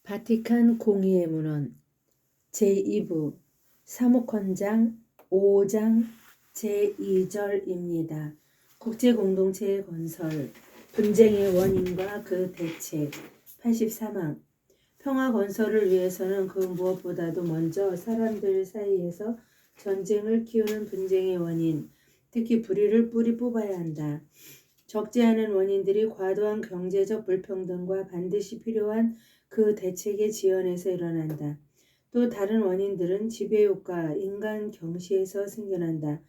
바티칸 공의의 문헌 제2부 사무헌장 5장 제2절입니다. 국제공동체의 건설, 분쟁의 원인과 그 대책 83항 평화 건설을 위해서는 그 무엇보다도 먼저 사람들 사이에서 전쟁을 키우는 분쟁의 원인, 특히 불의를 뿌리 뽑아야 한다. 적지 않은 원인들이 과도한 경제적 불평등과 반드시 필요한 그 대책의 지연에서 일어난다. 또 다른 원인들은 지배욕과 인간 경시에서 생겨난다.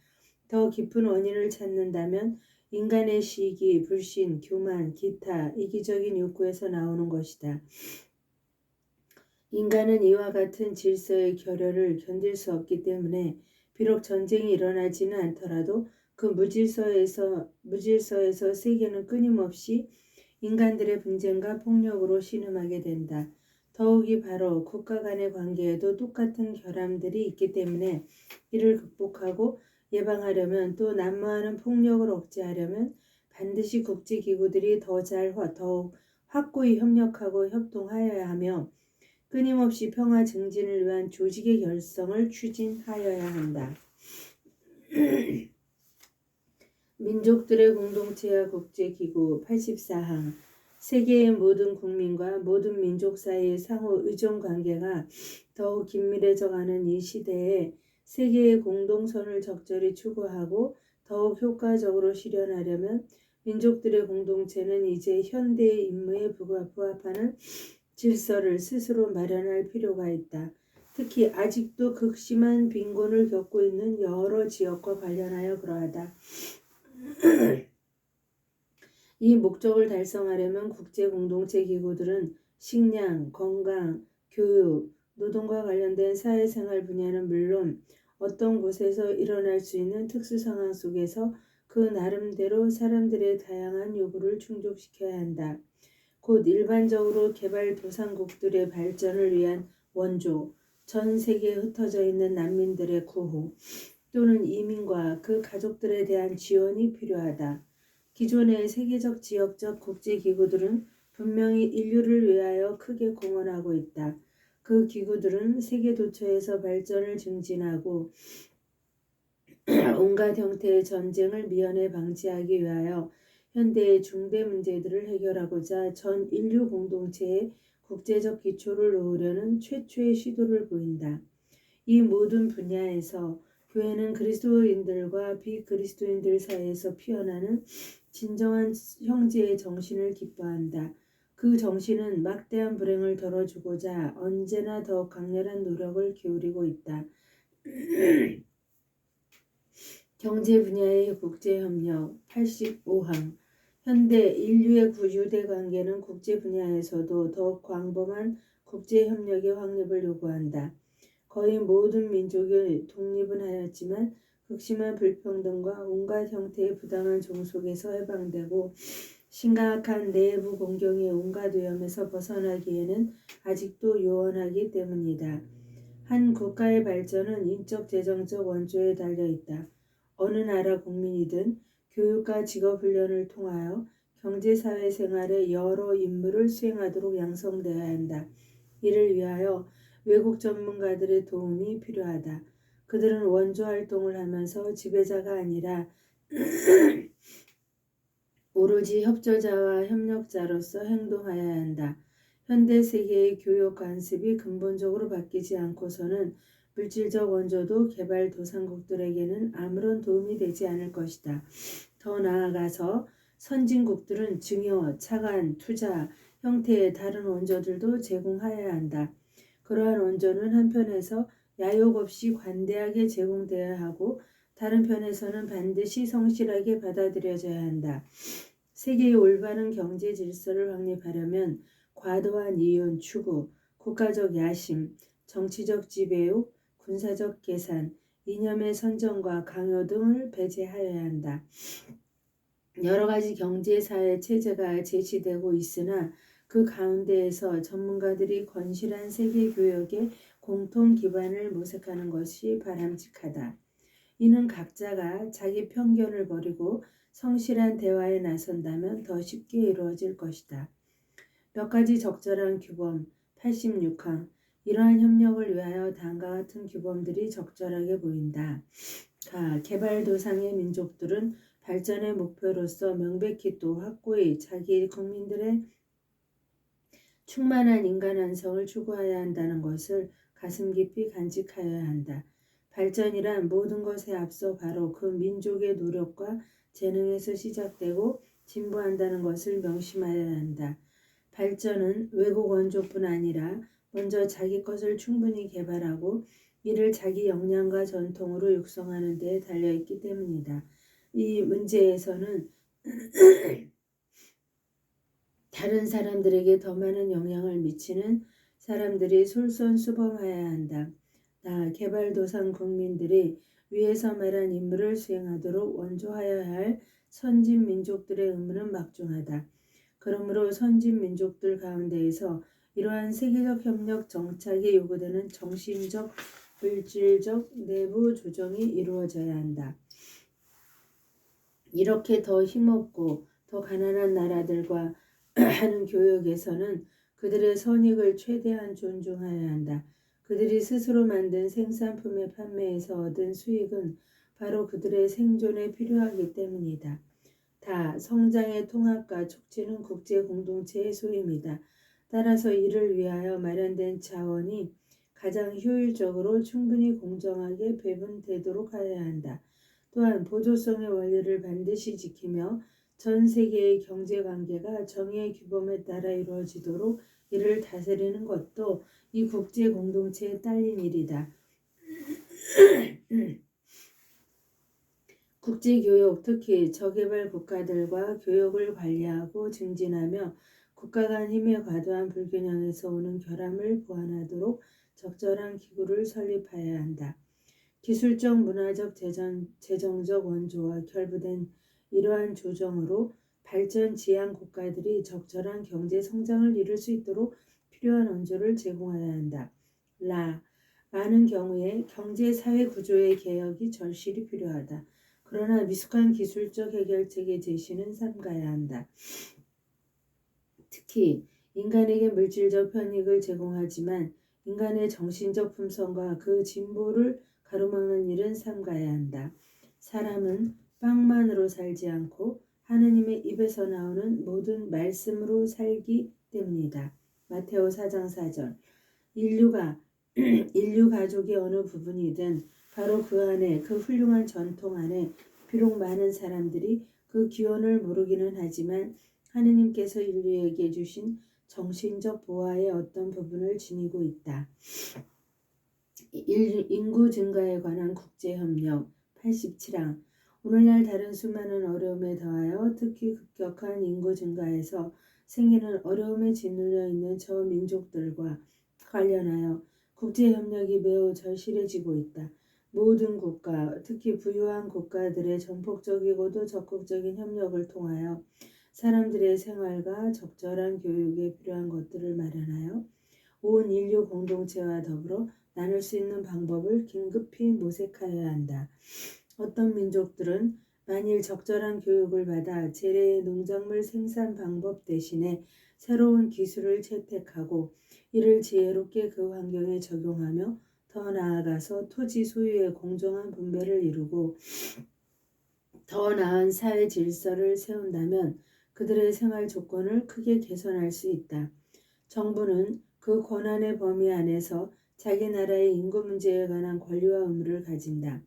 더 깊은 원인을 찾는다면 인간의 시기, 불신, 교만, 기타 이기적인 욕구에서 나오는 것이다. 인간은 이와 같은 질서의 결여를 견딜 수 없기 때문에 비록 전쟁이 일어나지는 않더라도 그 무질서에서 세계는 끊임없이 인간들의 분쟁과 폭력으로 신음하게 된다. 더욱이 바로 국가 간의 관계에도 똑같은 결함들이 있기 때문에 이를 극복하고 예방하려면 또 난무하는 폭력을 억제하려면 반드시 국제기구들이 더욱 확고히 협력하고 협동하여야 하며 끊임없이 평화 증진을 위한 조직의 결성을 추진하여야 한다. 민족들의 공동체와 국제기구 84항 세계의 모든 국민과 모든 민족 사이의 상호 의존 관계가 더욱 긴밀해져가는 이 시대에 세계의 공동선을 적절히 추구하고 더욱 효과적으로 실현하려면 민족들의 공동체는 이제 현대의 임무에 부합하는 질서를 스스로 마련할 필요가 있다. 특히 아직도 극심한 빈곤을 겪고 있는 여러 지역과 관련하여 그러하다. 이 목적을 달성하려면 국제공동체 기구들은 식량, 건강, 교육, 노동과 관련된 사회생활 분야는 물론 어떤 곳에서 일어날 수 있는 특수상황 속에서 그 나름대로 사람들의 다양한 요구를 충족시켜야 한다. 곧 일반적으로 개발도상국들의 발전을 위한 원조, 전 세계에 흩어져 있는 난민들의 구호 또는 이민과 그 가족들에 대한 지원이 필요하다. 기존의 세계적 지역적 국제기구들은 분명히 인류를 위하여 크게 공헌하고 있다. 그 기구들은 세계 도처에서 발전을 증진하고 온갖 형태의 전쟁을 미연에 방지하기 위하여 현대의 중대 문제들을 해결하고자 전 인류 공동체의 국제적 기초를 놓으려는 최초의 시도를 보인다. 이 모든 분야에서 교회는 그리스도인들과 비그리스도인들 사이에서 피어나는 진정한 형제의 정신을 기뻐한다. 그 정신은 막대한 불행을 덜어주고자 언제나 더 강렬한 노력을 기울이고 있다. 경제 분야의 국제협력 85항 현대 인류의 유대 관계는 국제 분야에서도 더욱 광범한 국제협력의 확립을 요구한다. 거의 모든 민족이 독립은 하였지만 극심한 불평등과 온갖 형태의 부당한 종속에서 해방되고 심각한 내부 공경의 온갖 위험에서 벗어나기에는 아직도 요원하기 때문이다. 한 국가의 발전은 인적 재정적 원조에 달려있다. 어느 나라 국민이든 교육과 직업훈련을 통하여 경제사회생활의 여러 임무를 수행하도록 양성되어야 한다. 이를 위하여 외국 전문가들의 도움이 필요하다. 그들은 원조활동을 하면서 지배자가 아니라 오로지 협조자와 협력자로서 행동하여야 한다. 현대 세계의 교육 관습이 근본적으로 바뀌지 않고서는 물질적 원조도 개발도상국들에게는 아무런 도움이 되지 않을 것이다. 더 나아가서 선진국들은 증여, 차관, 투자 형태의 다른 원조들도 제공하여야 한다. 그러한 원조는 한편에서 야욕 없이 관대하게 제공되어야 하고 다른 편에서는 반드시 성실하게 받아들여져야 한다. 세계의 올바른 경제 질서를 확립하려면 과도한 이윤 추구, 국가적 야심, 정치적 지배욕, 군사적 계산, 이념의 선정과 강요 등을 배제하여야 한다. 여러 가지 경제 사회 체제가 제시되고 있으나 그 가운데에서 전문가들이 건실한 세계 교역의 공통 기반을 모색하는 것이 바람직하다. 이는 각자가 자기 편견을 버리고 성실한 대화에 나선다면 더 쉽게 이루어질 것이다. 몇 가지 적절한 규범 86항. 이러한 협력을 위하여 다음과 같은 규범들이 적절하게 보인다. 개발도상의 민족들은 발전의 목표로서 명백히 또 확고히 자기 국민들의 충만한 인간 완성을 추구해야 한다는 것을 가슴 깊이 간직하여야 한다. 발전이란 모든 것에 앞서 바로 그 민족의 노력과 재능에서 시작되고 진보한다는 것을 명심하여야 한다. 발전은 외국 원조뿐 아니라 먼저 자기 것을 충분히 개발하고 이를 자기 역량과 전통으로 육성하는 데 달려있기 때문이다. 이 문제에서는 다른 사람들에게 더 많은 영향을 미치는 사람들이 솔선수범해야 한다. 개발도상 국민들이 위에서 말한 임무를 수행하도록 원조하여야 할 선진민족들의 의무는 막중하다. 그러므로 선진민족들 가운데에서 이러한 세계적 협력 정착에 요구되는 정신적, 물질적 내부 조정이 이루어져야 한다. 이렇게 더 힘없고 더 가난한 나라들과 하는 교역에서는 그들의 선익을 최대한 존중해야 한다. 그들이 스스로 만든 생산품의 판매에서 얻은 수익은 바로 그들의 생존에 필요하기 때문이다. 성장의 통합과 촉진은 국제 공동체의 소임이다. 따라서 이를 위하여 마련된 자원이 가장 효율적으로 충분히 공정하게 배분되도록 하여야 한다. 또한 보조성의 원리를 반드시 지키며 전 세계의 경제관계가 정의의 규범에 따라 이루어지도록 이를 다스리는 것도 이 국제 공동체에 딸린 일이다. 국제교역, 특히 저개발 국가들과 교역을 관리하고 증진하며 국가 간 힘의 과도한 불균형에서 오는 결함을 보완하도록 적절한 기구를 설립해야 한다. 기술적, 문화적, 재정적 원조와 결부된 이러한 조정으로 발전 지향 국가들이 적절한 경제 성장을 이룰 수 있도록 필요한 원조를 제공해야 한다. 많은 경우에 경제 사회 구조의 개혁이 절실히 필요하다. 그러나 미숙한 기술적 해결책의 제시는 삼가야 한다. 특히 인간에게 물질적 편익을 제공하지만 인간의 정신적 품성과 그 진보를 가로막는 일은 삼가야 한다. 사람은 빵만으로 살지 않고 하느님의 입에서 나오는 모든 말씀으로 살기 때문이다. 마테오 4장 4절. 인류 가족의 어느 부분이든 바로 그 안에, 그 훌륭한 전통 안에 비록 많은 사람들이 그 기원을 모르기는 하지만 하느님께서 인류에게 주신 정신적 보화의 어떤 부분을 지니고 있다. 인구 증가에 관한 국제협력 87항. 오늘날 다른 수많은 어려움에 더하여 특히 급격한 인구 증가에서 생기는 어려움에 짓눌려 있는 저 민족들과 관련하여 국제협력이 매우 절실해지고 있다. 모든 국가, 특히 부유한 국가들의 전폭적이고도 적극적인 협력을 통하여 사람들의 생활과 적절한 교육에 필요한 것들을 마련하여 온 인류 공동체와 더불어 나눌 수 있는 방법을 긴급히 모색하여야 한다. 어떤 민족들은 만일 적절한 교육을 받아 재래의 농작물 생산 방법 대신에 새로운 기술을 채택하고 이를 지혜롭게 그 환경에 적용하며 더 나아가서 토지 소유의 공정한 분배를 이루고 더 나은 사회 질서를 세운다면 그들의 생활 조건을 크게 개선할 수 있다. 정부는 그 권한의 범위 안에서 자기 나라의 인구 문제에 관한 권리와 의무를 가진다.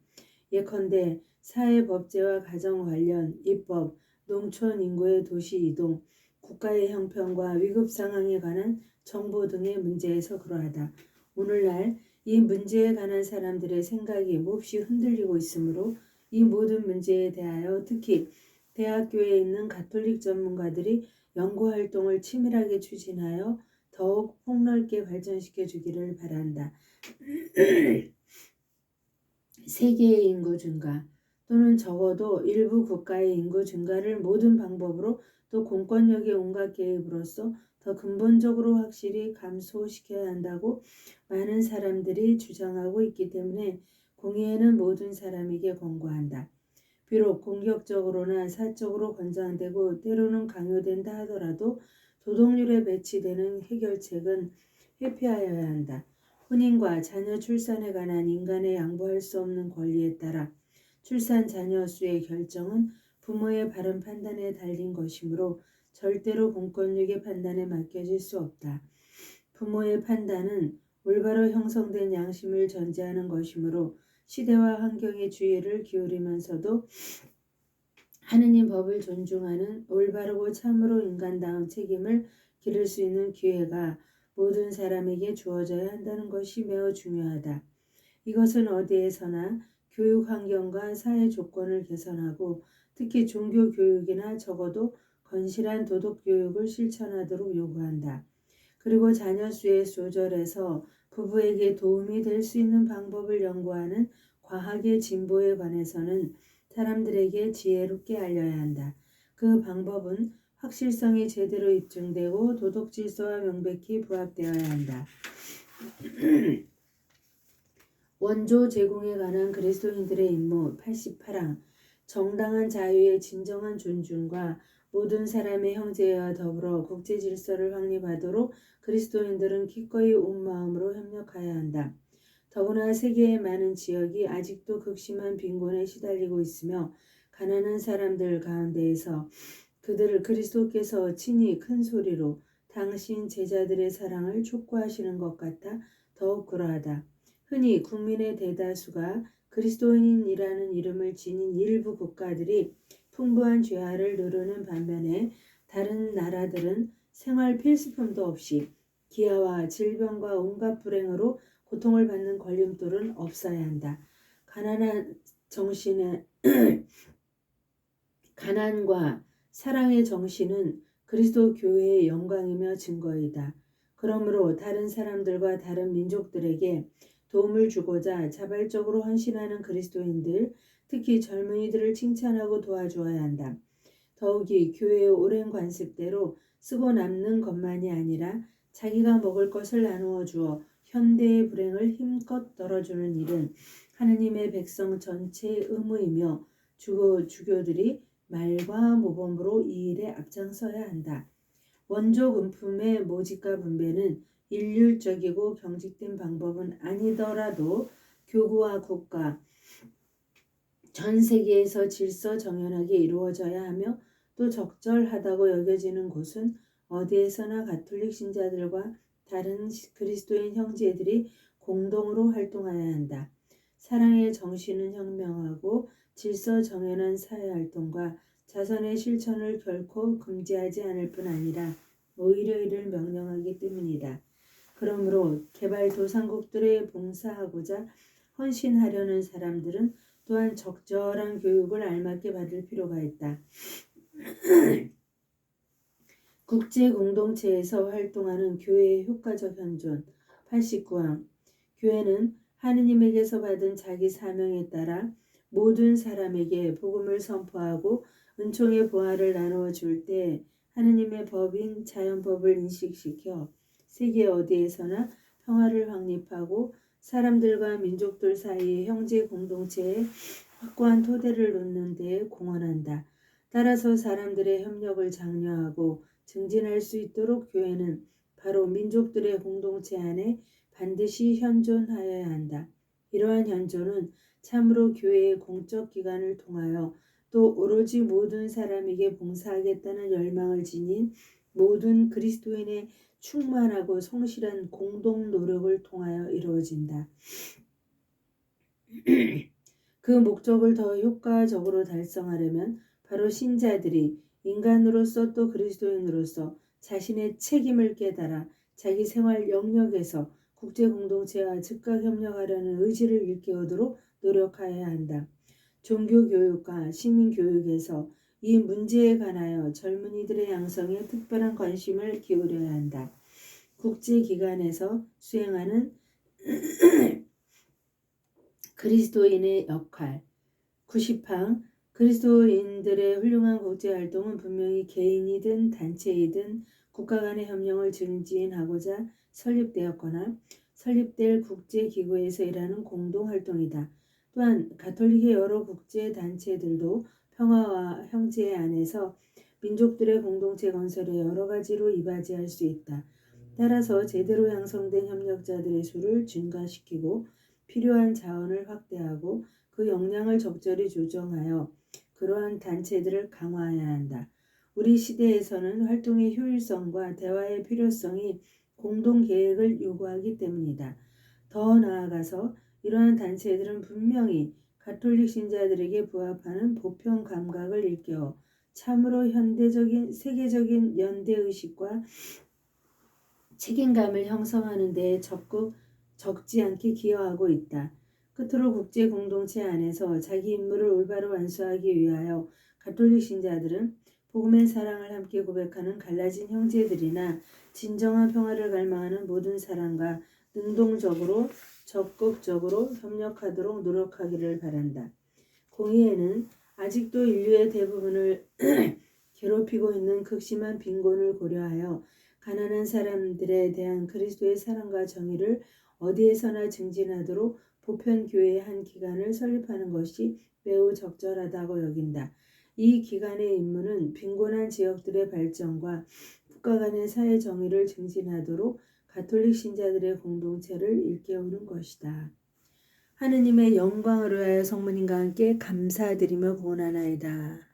예컨대 사회법제와 가정 관련, 입법, 농촌 인구의 도시 이동, 국가의 형편과 위급 상황에 관한 정보 등의 문제에서 그러하다. 오늘날 이 문제에 관한 사람들의 생각이 몹시 흔들리고 있으므로 이 모든 문제에 대하여 특히 대학교에 있는 가톨릭 전문가들이 연구활동을 치밀하게 추진하여 더욱 폭넓게 발전시켜 주기를 바란다. 세계의 인구 증가 또는 적어도 일부 국가의 인구 증가를 모든 방법으로 또 공권력의 온갖 개입으로써 더 근본적으로 확실히 감소시켜야 한다고 많은 사람들이 주장하고 있기 때문에 공의회는 모든 사람에게 권고한다. 비록 공격적으로나 사적으로 권장되고 때로는 강요된다 하더라도 도덕률에 배치되는 해결책은 회피하여야 한다. 혼인과 자녀 출산에 관한 인간의 양보할 수 없는 권리에 따라 출산 자녀 수의 결정은 부모의 바른 판단에 달린 것이므로 절대로 공권력의 판단에 맡겨질 수 없다. 부모의 판단은 올바로 형성된 양심을 전제하는 것이므로 시대와 환경의 주의를 기울이면서도 하느님 법을 존중하는 올바르고 참으로 인간다운 책임을 기를 수 있는 기회가 모든 사람에게 주어져야 한다는 것이 매우 중요하다. 이것은 어디에서나 교육 환경과 사회 조건을 개선하고 특히 종교 교육이나 적어도 건실한 도덕 교육을 실천하도록 요구한다. 그리고 자녀 수의 조절에서 부부에게 도움이 될 수 있는 방법을 연구하는 과학의 진보에 관해서는 사람들에게 지혜롭게 알려야 한다. 그 방법은 확실성이 제대로 입증되고 도덕 질서와 명백히 부합되어야 한다. 원조 제공에 관한 그리스도인들의 임무 88항 정당한 자유의 진정한 존중과 모든 사람의 형제와 더불어 국제 질서를 확립하도록 그리스도인들은 기꺼이 온 마음으로 협력해야 한다. 더구나 세계의 많은 지역이 아직도 극심한 빈곤에 시달리고 있으며 가난한 사람들 가운데에서 그들을 그리스도께서 친히 큰 소리로 당신 제자들의 사랑을 촉구하시는 것 같아 더욱 그러하다. 흔히 국민의 대다수가 그리스도인이라는 이름을 지닌 일부 국가들이 풍부한 죄화를 누르는 반면에 다른 나라들은 생활 필수품도 없이 기아와 질병과 온갖 불행으로 고통을 받는 걸림돌은 없어야 한다. 가난과 사랑의 정신은 그리스도 교회의 영광이며 증거이다. 그러므로 다른 사람들과 다른 민족들에게 도움을 주고자 자발적으로 헌신하는 그리스도인들, 특히 젊은이들을 칭찬하고 도와주어야 한다. 더욱이 교회의 오랜 관습대로 쓰고 남는 것만이 아니라 자기가 먹을 것을 나누어 주어 현대의 불행을 힘껏 덜어주는 일은 하느님의 백성 전체의 의무이며 주교들이 말과 모범으로 이 일에 앞장서야 한다. 원조 금품의 모집과 분배는 일률적이고 경직된 방법은 아니더라도 교구와 국가, 전 세계에서 질서 정연하게 이루어져야 하며 또 적절하다고 여겨지는 곳은 어디에서나 가톨릭 신자들과 다른 그리스도인 형제들이 공동으로 활동해야 한다. 사랑의 정신은 현명하고 질서 정연한 사회활동과 자선의 실천을 결코 금지하지 않을 뿐 아니라 오히려 이를 명령하기 때문이다. 그러므로 개발도상국들에 봉사하고자 헌신하려는 사람들은 또한 적절한 교육을 알맞게 받을 필요가 있다. 국제 공동체에서 활동하는 교회의 효과적 현존 89항 교회는 하느님에게서 받은 자기 사명에 따라 모든 사람에게 복음을 선포하고 은총의 보화를 나누어 줄 때 하느님의 법인 자연법을 인식시켜 세계 어디에서나 평화를 확립하고 사람들과 민족들 사이의 형제 공동체에 확고한 토대를 놓는 데 공헌한다. 따라서 사람들의 협력을 장려하고 증진할 수 있도록 교회는 바로 민족들의 공동체 안에 반드시 현존하여야 한다. 이러한 현존은 참으로 교회의 공적 기관을 통하여 또 오로지 모든 사람에게 봉사하겠다는 열망을 지닌 모든 그리스도인의 충만하고 성실한 공동 노력을 통하여 이루어진다. 그 목적을 더 효과적으로 달성하려면 바로 신자들이 인간으로서 또 그리스도인으로서 자신의 책임을 깨달아 자기 생활 영역에서 국제공동체와 즉각 협력하려는 의지를 일깨우도록 노력해야 한다. 종교교육과 시민교육에서 이 문제에 관하여 젊은이들의 양성에 특별한 관심을 기울여야 한다. 국제기관에서 수행하는 그리스도인의 역할 90항 그리스도인들의 훌륭한 국제활동은 분명히 개인이든 단체이든 국가 간의 협력을 증진하고자 설립되었거나 설립될 국제기구에서 일하는 공동활동이다. 또한 가톨릭의 여러 국제단체들도 평화와 형제 안에서 민족들의 공동체 건설에 여러 가지로 이바지할 수 있다. 따라서 제대로 양성된 협력자들의 수를 증가시키고 필요한 자원을 확대하고 그 역량을 적절히 조정하여 그러한 단체들을 강화해야 한다. 우리 시대에서는 활동의 효율성과 대화의 필요성이 공동 계획을 요구하기 때문이다. 더 나아가서 이러한 단체들은 분명히 가톨릭 신자들에게 부합하는 보편 감각을 일깨워 참으로 현대적인 세계적인 연대의식과 책임감을 형성하는 데에 적극 적지 않게 기여하고 있다. 끝으로 국제 공동체 안에서 자기 임무를 올바로 완수하기 위하여 가톨릭 신자들은 복음의 사랑을 함께 고백하는 갈라진 형제들이나 진정한 평화를 갈망하는 모든 사람과 능동적으로 적극적으로 협력하도록 노력하기를 바란다. 공의회는 아직도 인류의 대부분을 괴롭히고 있는 극심한 빈곤을 고려하여 가난한 사람들에 대한 그리스도의 사랑과 정의를 어디에서나 증진하도록 보편교회의 한 기관을 설립하는 것이 매우 적절하다고 여긴다. 이 기관의 임무는 빈곤한 지역들의 발전과 국가 간의 사회 정의를 증진하도록 가톨릭 신자들의 공동체를 일깨우는 것이다. 하느님의 영광을 위하여 성모님과 함께 감사드리며 구원하나이다.